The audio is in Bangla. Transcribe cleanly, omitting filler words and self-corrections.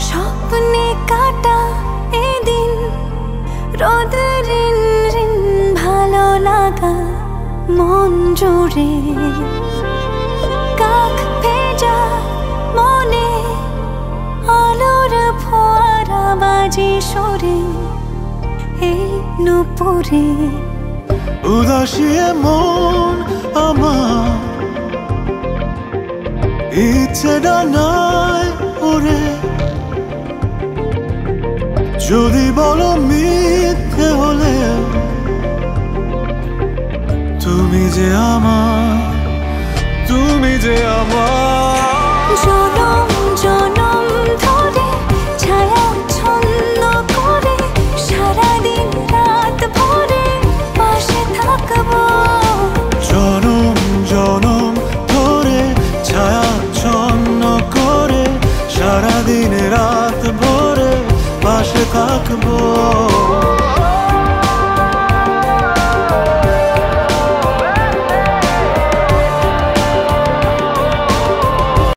স্বপ্নে কাটা এদিন রোদ রিন রিন ভালো লাগা মন জুড়ে কাক ভেজা মনে আলোর ফোয়ারা বাজি সরে এই নুপুরে উদাসী মন আমার ইচ্ছে ডানায় ওরে যদি বলো মিথ্যে হলে তুমি যে আমার জনম জনম ধরে ছায়া ছন্দ করে সারাদিন রাত ভরে পাশে থাকবো জনম জনম ধরে ছায়াচ্ছন্ন করে সারাদিন রাত ভরে পাশে থাকবো।